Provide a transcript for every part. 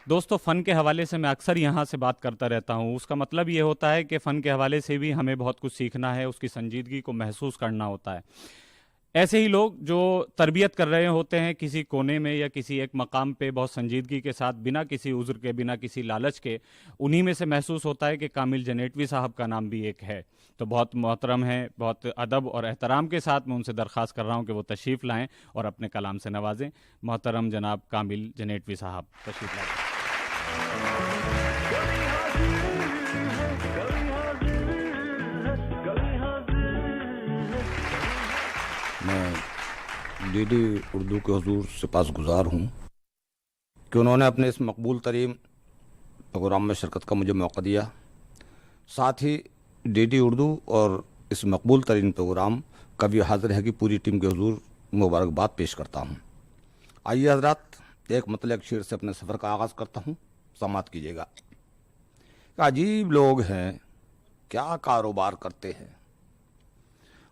दोस्तों, फ़न के हवाले से मैं अक्सर यहाँ से बात करता रहता हूँ। उसका मतलब ये होता है कि फ़न के हवाले से भी हमें बहुत कुछ सीखना है, उसकी संजीदगी को महसूस करना होता है। ऐसे ही लोग जो तरबियत कर रहे होते हैं किसी कोने में या किसी एक मकाम पे बहुत संजीदगी के साथ, बिना किसी उज़्र के, बिना किसी लालच के, उन्हीं में से महसूस होता है कि कामिल जनेटवी साहब का नाम भी एक है। तो बहुत मोहतरम है, बहुत अदब और एहतराम के साथ मैं उनसे दरख्वास्त कर रहा हूँ कि वो तशरीफ़ लाएँ और अपने कलाम से नवाजें। मोहतरम जनाब कामिल जनेटवी साहब तशरीफ़ लाएँ। कभी हाजिर है, कभी हाजिर है, कभी हाजिर है। मैं डीडी उर्दू के हुजूर सिपासगुजार हूँ कि उन्होंने अपने इस मकबूल तरीन प्रोग्राम में शिरकत का मुझे मौका दिया। साथ ही डीडी उर्दू और इस मकबूल तरीन प्रोग्राम कभी हाजिर है कि पूरी टीम के हुजूर मुबारकबाद पेश करता हूँ। आइए हजरात, एक मतलब शेर से अपने सफ़र का आगाज़ करता हूँ, समात कीजिएगा। अजीब लोग हैं, क्या कारोबार करते हैं।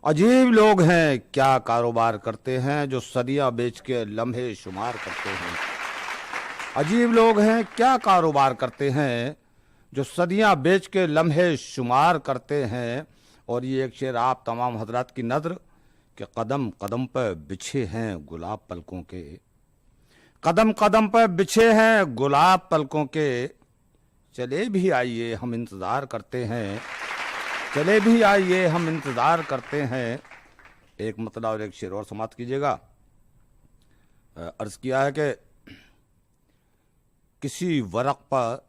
अजीब लोग हैं, क्या कारोबार करते हैं, जो सदियां बेच के लम्हे शुमार करते हैं। अजीब लोग हैं, क्या कारोबार करते हैं, जो सदियां बेच के लम्हे शुमार करते हैं। और ये एक शेर आप तमाम हजरात की नज़र के कदम कदम पर बिछे हैं गुलाब पलकों के, कदम कदम पर बिछे हैं गुलाब पलकों के। चले भी आइए हम इंतज़ार करते हैं, चले भी आइए हम इंतज़ार करते हैं। एक मतलब और एक शेर और समाप्त कीजिएगा। अर्ज़ किया है कि किसी वरक पर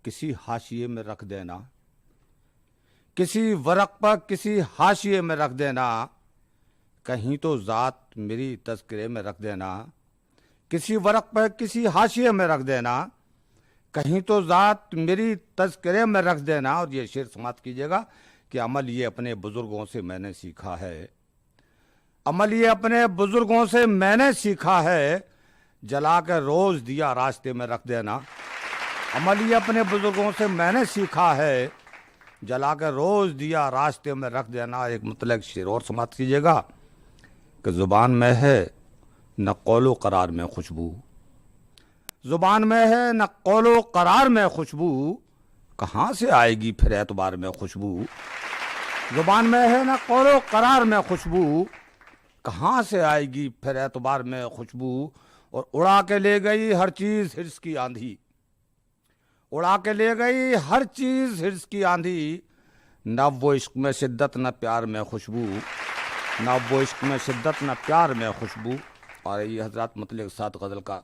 किसी हाशिए में रख देना, किसी वरक पर किसी हाशिए में रख देना, कहीं तो ज़ात मेरी तज़किरे में रख देना। किसी वरक पर किसी हाशिए में रख देना, कहीं तो ज़ात मेरी तज़किरे में रख देना। और ये शेर समाप्त कीजिएगा कि अमल ये अपने बुज़ुर्गों से मैंने सीखा है, अमल ये अपने बुज़ुर्गों से मैंने सीखा है, जला कर रोज़ दिया रास्ते में रख देना। अमल ये अपने बुज़ुर्गों से मैंने सीखा है, जला कर रोज़ दिया रास्ते में रख देना। एक मतलब शेर और समाप्त कीजिएगा कि ज़ुबान में है न कौलो करार में खुशबू, ज़ुबान में है न कौलो करार में खुशबू, कहाँ से आएगी फिर एतबार में खुशबू। ज़ुबान में है न कौलो करार में खुशबू, कहाँ से आएगी फिर एतबार में खुशबू। और उड़ा के ले गई हर चीज़ हिर्स की आंधी, उड़ा के ले गई हर चीज़ हिर्स की आंधी, न वो इश्क में शिद्दत न प्यार में खुशबू, न वो इश्क में शिद्दत न प्यार में खुशबू। और ये हजरात मतलब के साथ गज़ल का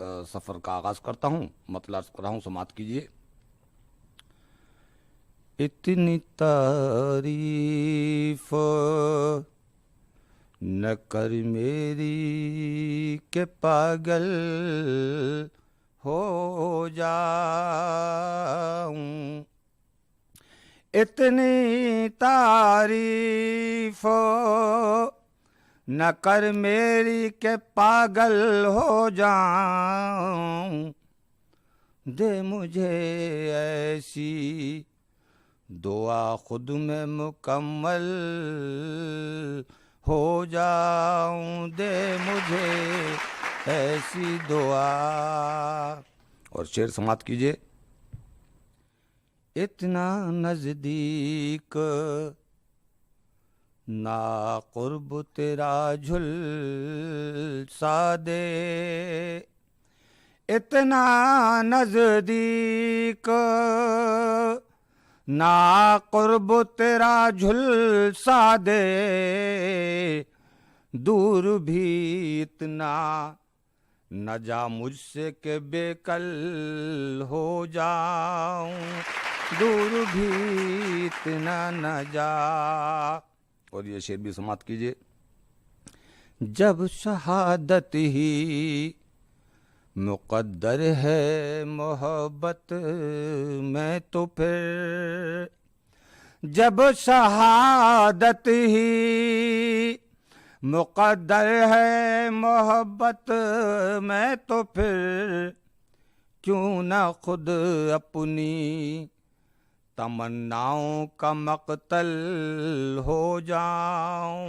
सफ़र का आगाज़ करता हूँ, मतलब कर रहा हूँ, समाप्त कीजिए। इतनी तारीफ न कर मेरी के पागल हो जाऊं, इतनी तारीफ न कर मेरी के पागल हो जाऊं, दे मुझे ऐसी दुआ खुद में मुकम्मल हो जाऊं, दे मुझे ऐसी दुआ। और शेर समाप्त कीजिए। इतना नज़दीक ना कुर्ब तेरा झुलसा दे, इतना नज़दीक ना कुर्ब तेरा झुलसा दे, दूर भी इतना न जा मुझसे के बेकल हो जाऊं, दूर भी इतना न जा। और ये शेर भी समाप्त कीजिए। जब शहादत ही मुक़द्दर है मोहब्बत में तो फिर, जब शहादत ही मुक़द्दर है मोहब्बत में तो फिर, क्यों न खुद अपनी तमन्नाओं का मक़तल हो जाऊं,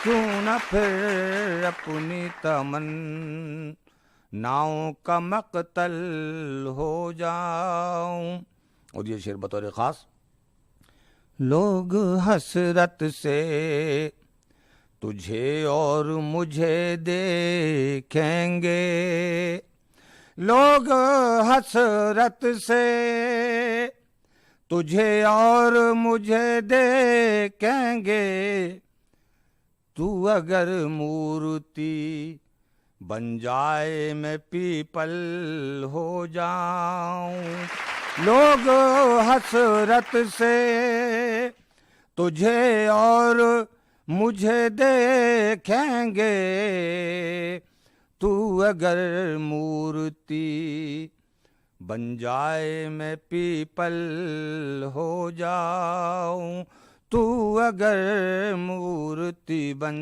क्यों न फिर अपनी तमन्नाओं नाव का मकतल हो जाऊं। और ये शेर बतौर खास, लोग हसरत से तुझे और मुझे देखेंगे, लोग हसरत से तुझे और मुझे देखेंगे, तू अगर मूर्ति बन जाए मैं पीपल हो जाऊं। लोग हसरत से तुझे और मुझे देखेंगे, तू अगर मूर्ति बन जाए मैं पीपल हो जाऊं, तू अगर मूर्ति बन।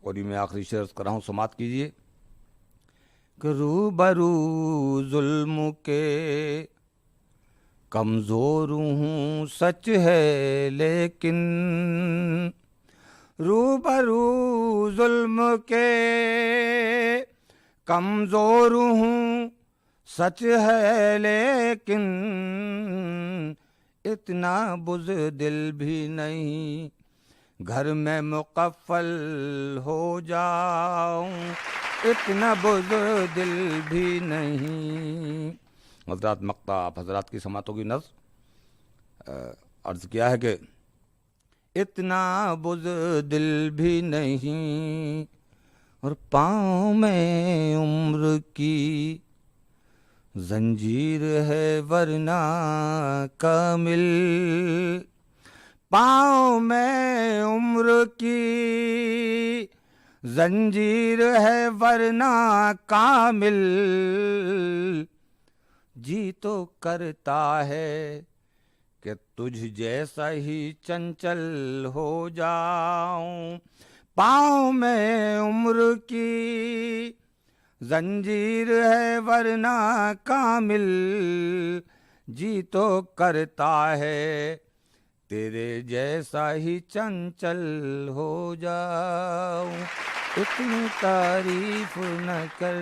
और ये मैं आखिरी शेर कर रहा हूं, समाप्त कीजिए। कि रूबरू जुल्म के कमजोर हूँ सच है लेकिन, रूबरू जुल्म के कमजोर हूँ सच है लेकिन, इतना बुज़दिल भी नहीं घर में मुकफ़ल हो जाऊं, इतना बुज़दिल भी नहीं। हज़रात मक्ता आप हज़रात की समातों की नज़्म अर्ज़ किया है कि इतना बुज़दिल भी नहीं, और पाँव में उम्र की जंजीर है वरना कामिल, पाँव में उम्र की जंजीर है वरना कामिल, जी तो करता है कि तुझ जैसा ही चंचल हो जाऊं। पाँव में उम्र की जंजीर है वरना कामिल, जी तो करता है तेरे जैसा ही चंचल हो जाऊं। इतनी तारीफ न कर।